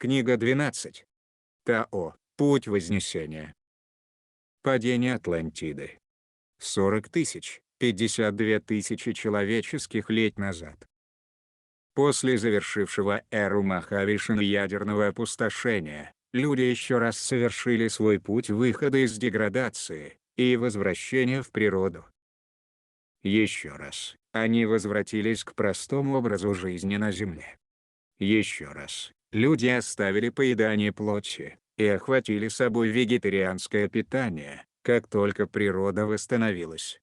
Книга 12. Тао. Путь Вознесения. Падение Атлантиды. 40 тысяч, 52 тысячи человеческих лет назад. После завершившего эру Махавишну ядерного опустошения, люди еще раз совершили свой путь выхода из деградации и возвращения в природу. Еще раз, они возвратились к простому образу жизни на Земле. Еще раз, люди оставили поедание плоти и охватили собой вегетарианское питание, как только природа восстановилась.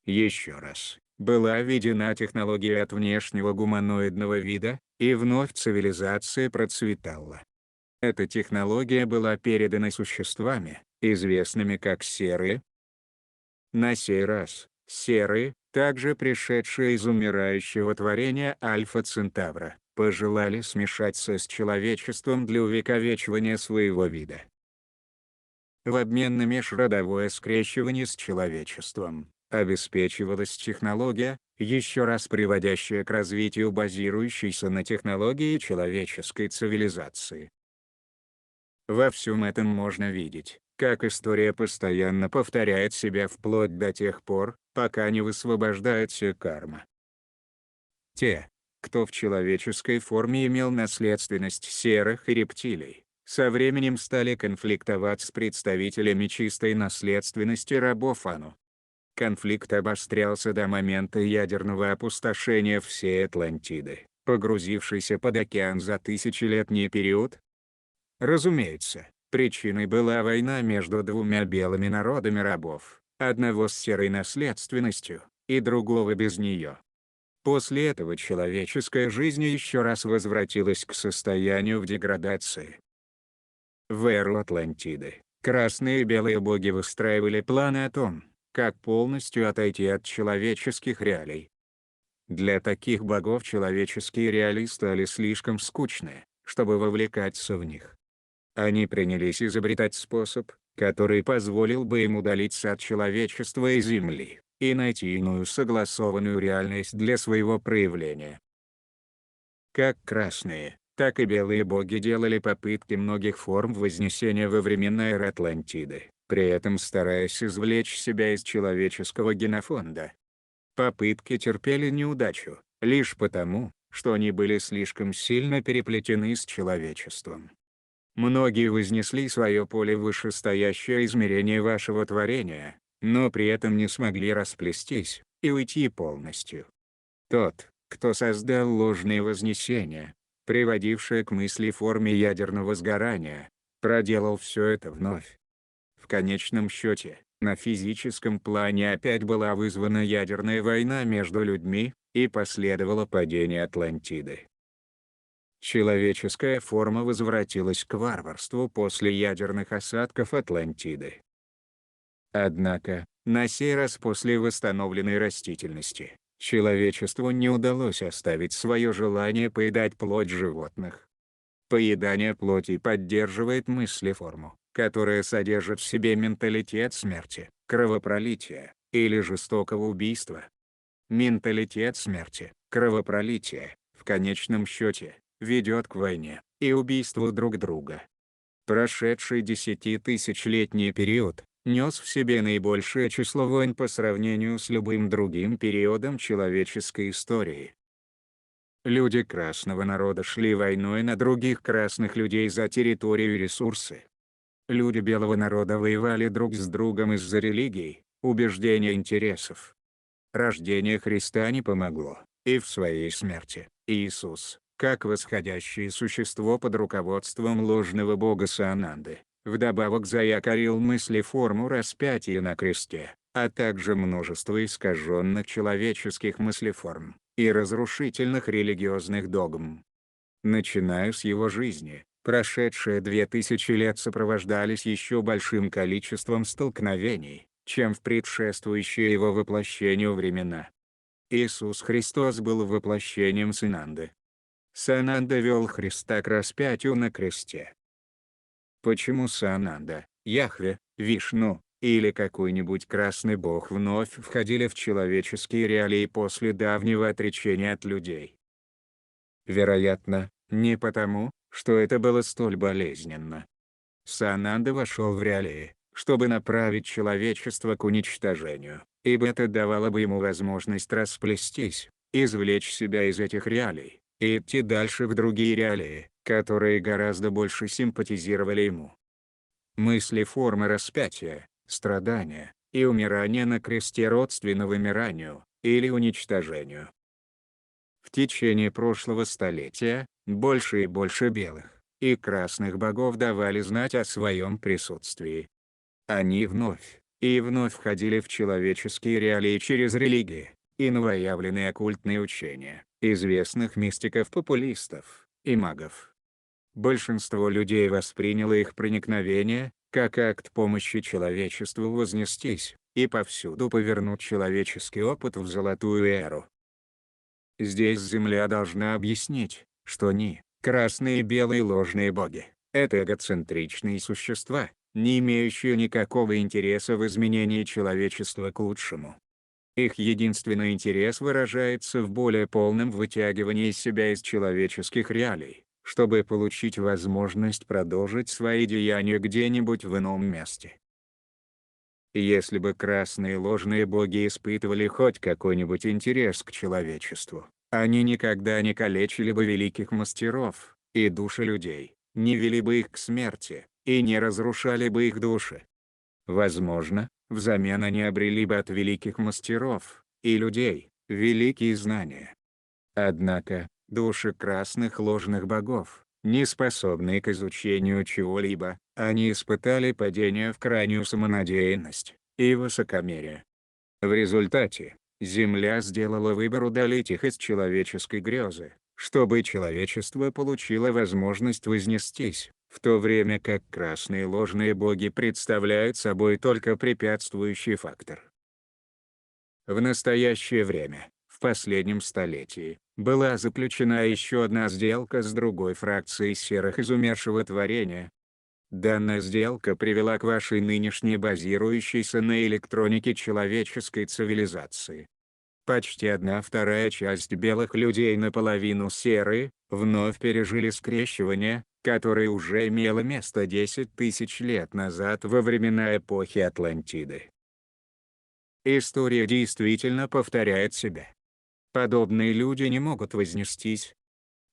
Еще раз, была введена технология от внешнего гуманоидного вида, и вновь цивилизация процветала. Эта технология была передана существами, известными как серые. На сей раз, серые, также пришедшие из умирающего творения Альфа Центавра, пожелали смешаться с человечеством для увековечивания своего вида. В обмен на межродовое скрещивание с человечеством, обеспечивалась технология, еще раз приводящая к развитию базирующейся на технологии человеческой цивилизации. Во всем этом можно видеть, как история постоянно повторяет себя вплоть до тех пор, пока не высвобождается карма. Те, кто в человеческой форме имел наследственность серых и рептилий, со временем стали конфликтовать с представителями чистой наследственности рабов Ану. Конфликт обострялся до момента ядерного опустошения всей Атлантиды, погрузившейся под океан за тысячелетний период. Разумеется, причиной была война между двумя белыми народами рабов, одного с серой наследственностью, и другого без нее. После этого человеческая жизнь еще раз возвратилась к состоянию в деградации. В эру Атлантиды, красные и белые боги выстраивали планы о том, как полностью отойти от человеческих реалий. Для таких богов человеческие реалии стали слишком скучны, чтобы вовлекаться в них. Они принялись изобретать способ, который позволил бы им удалиться от человечества и Земли, и найти иную согласованную реальность для своего проявления. Как красные, так и белые боги делали попытки многих форм вознесения во времена эры Атлантиды, при этом стараясь извлечь себя из человеческого генофонда. Попытки терпели неудачу, лишь потому, что они были слишком сильно переплетены с человечеством. Многие вознесли свое поле в вышестоящее измерение вашего творения, но при этом не смогли расплестись и уйти полностью. Тот, кто создал ложные вознесения, приводившие к мысли форме ядерного сгорания, проделал все это вновь. В конечном счете, на физическом плане опять была вызвана ядерная война между людьми, и последовало падение Атлантиды. Человеческая форма возвратилась к варварству после ядерных осадков Атлантиды. Однако, на сей раз после восстановленной растительности, человечеству не удалось оставить свое желание поедать плоть животных. Поедание плоти поддерживает мыслеформу, которая содержит в себе менталитет смерти, кровопролития или жестокого убийства. Менталитет смерти, кровопролития, в конечном счете, ведет к войне и убийству друг друга. Прошедший 10-тысячелетний период нес в себе наибольшее число войн по сравнению с любым другим периодом человеческой истории. Люди красного народа шли войной на других красных людей за территорию и ресурсы. Люди белого народа воевали друг с другом из-за религий, убеждений и интересов. Рождение Христа не помогло, и в своей смерти Иисус, как восходящее существо под руководством ложного бога Саананды, вдобавок заякорил мыслеформу распятия на кресте, а также множество искаженных человеческих мыслеформ и разрушительных религиозных догм. Начиная с его жизни, прошедшие 2000 лет сопровождались еще большим количеством столкновений, чем в предшествующие его воплощению времена. Иисус Христос был воплощением Сананды. Сананда вел Христа к распятию на кресте. Почему Сананда, Яхве, Вишну, или какой-нибудь красный бог вновь входили в человеческие реалии после давнего отречения от людей? Вероятно, не потому, что это было столь болезненно. Сананда вошел в реалии, чтобы направить человечество к уничтожению, ибо это давало бы ему возможность расплестись, извлечь себя из этих реалий, и идти дальше в другие реалии, которые гораздо больше симпатизировали ему. Мысли формы распятия, страдания и умирания на кресте родственны вымиранию или уничтожению. В течение прошлого столетия, больше и больше белых и красных богов давали знать о своем присутствии. Они вновь и вновь входили в человеческие реалии через религии и новоявленные оккультные учения известных мистиков-популистов и магов. Большинство людей восприняло их проникновение как акт помощи человечеству вознестись и повсюду повернуть человеческий опыт в золотую эру. Здесь Земля должна объяснить, что ни красные и белые ложные боги — это эгоцентричные существа, не имеющие никакого интереса в изменении человечества к лучшему. Их единственный интерес выражается в более полном вытягивании себя из человеческих реалий, чтобы получить возможность продолжить свои деяния где-нибудь в ином месте. Если бы красные ложные боги испытывали хоть какой-нибудь интерес к человечеству, они никогда не калечили бы великих мастеров и души людей, не вели бы их к смерти и не разрушали бы их души. Возможно, взамен они обрели бы от великих мастеров и людей великие знания. Однако, души красных ложных богов, не способные к изучению чего-либо, они испытали падение в крайнюю самонадеянность и высокомерие. В результате, Земля сделала выбор удалить их из человеческой грезы, чтобы человечество получило возможность вознестись, в то время как красные ложные боги представляют собой только препятствующий фактор. В настоящее время, в последнем столетии, была заключена еще одна сделка с другой фракцией серых из умершего творения. Данная сделка привела к вашей нынешней базирующейся на электронике человеческой цивилизации. Почти 1/2 часть белых людей наполовину серые, вновь пережили скрещивание, которое уже имело место 10 тысяч лет назад во времена эпохи Атлантиды. История действительно повторяет себя. Подобные люди не могут вознестись.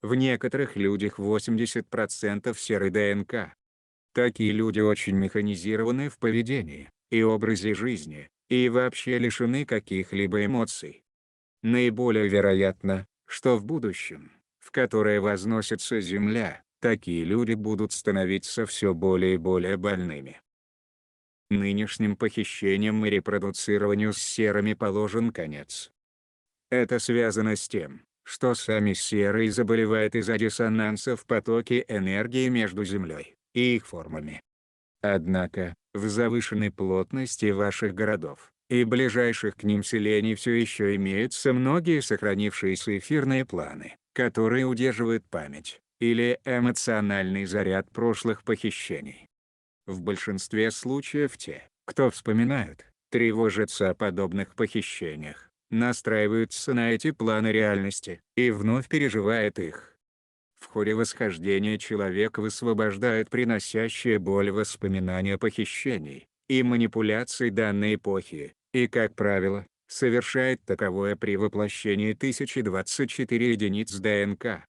В некоторых людях 80% серой ДНК. Такие люди очень механизированы в поведении и образе жизни, и вообще лишены каких-либо эмоций. Наиболее вероятно, что в будущем, в которое возносится Земля, такие люди будут становиться все более и более больными. Нынешним похищениям и репродуцированию с серыми положен конец. Это связано с тем, что сами серые заболевают из-за диссонанса в потоке энергии между Землей и их формами. Однако, в завышенной плотности ваших городов и ближайших к ним селений все еще имеются многие сохранившиеся эфирные планы, которые удерживают память или эмоциональный заряд прошлых похищений. В большинстве случаев те, кто вспоминают, тревожатся о подобных похищениях, настраиваются на эти планы реальности и вновь переживают их. В ходе восхождения человек высвобождает приносящие боль воспоминания похищений и манипуляций данной эпохи, и, как правило, совершает таковое при воплощении 1024 единиц ДНК.